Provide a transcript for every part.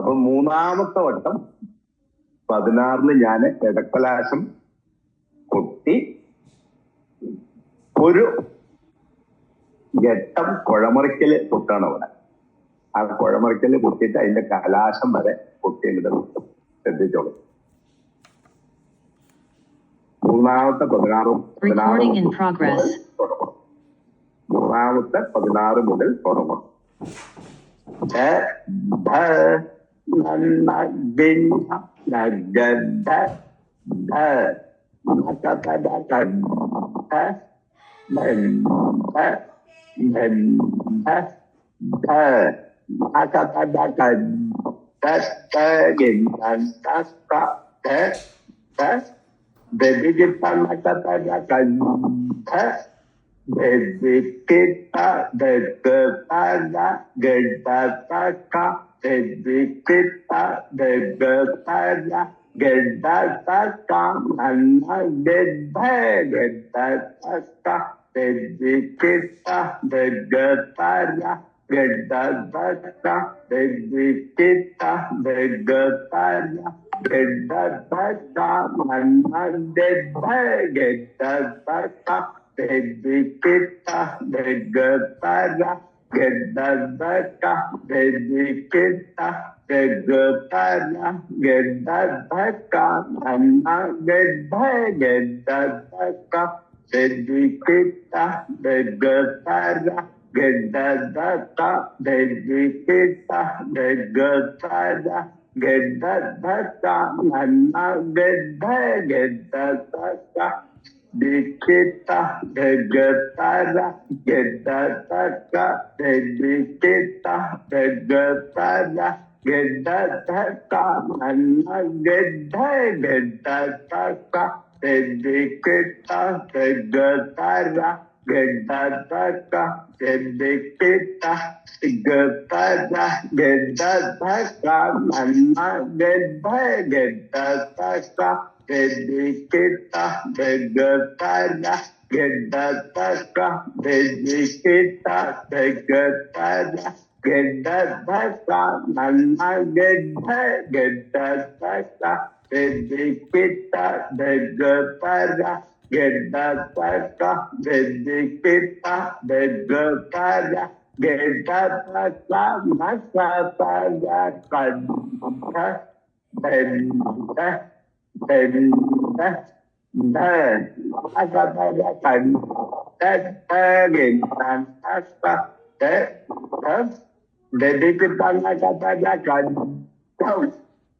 അപ്പൊ മൂന്നാമത്തെ വട്ടം 16 ഞാൻ ഇടക്കലാശം കൊട്ടി ഒരു ഘട്ടം കുഴമറിക്കല് കൊട്ടാണ് അവിടെ. ആ കുഴമറിക്കല് കൊട്ടിയിട്ട് അതിന്റെ കലാശം വരെ കൊട്ടിയിട്ട് ശ്രദ്ധിച്ചോളൂ. മൂന്നാമത്തെ 16 മുതൽ തുടങ്ങും.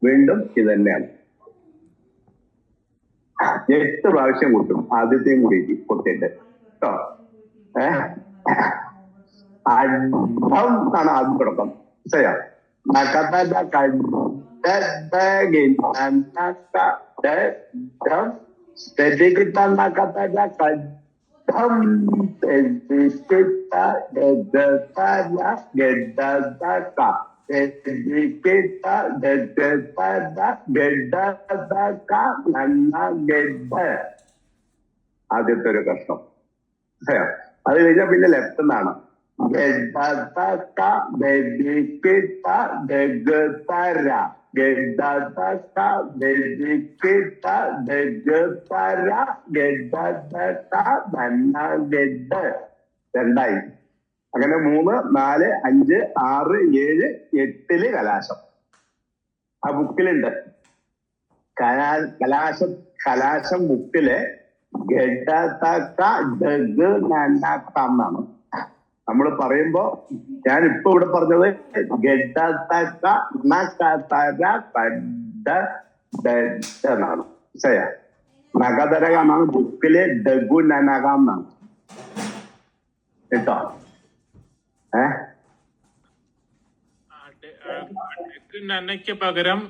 വീണ്ടും ഇത് തന്നെയാണ്. 8 പ്രാവശ്യം കൂട്ടും. ആദ്യത്തെയും കൂടി കൊട്ടിട്ട് കേട്ടോ. അഡം ആണ് ആദ്യം തുടക്കം. ശരിയാ. ആദ്യത്തെ ഒരു കഷ്ണം. അത് കഴിഞ്ഞാൽ പിന്നെ ലെഫ്റ്റ് നിന്നാണ്. രണ്ടായി. അങ്ങനെ 3, 4, 5, 6, 7, 8 കലാശം ആ ബുക്കിലുണ്ട്. കലാശം ബുക്കില് എന്നാണ് നമ്മൾ പറയുമ്പോ. ഞാൻ ഇപ്പൊ ഇവിടെ പറഞ്ഞത് എന്നാണ്. ശരിയാ. നഗതരക എന്നാണ് ബുക്കില്. ഡഗു നനക എന്നാണ് കേട്ടോ. നനയ്ക്ക് പകരം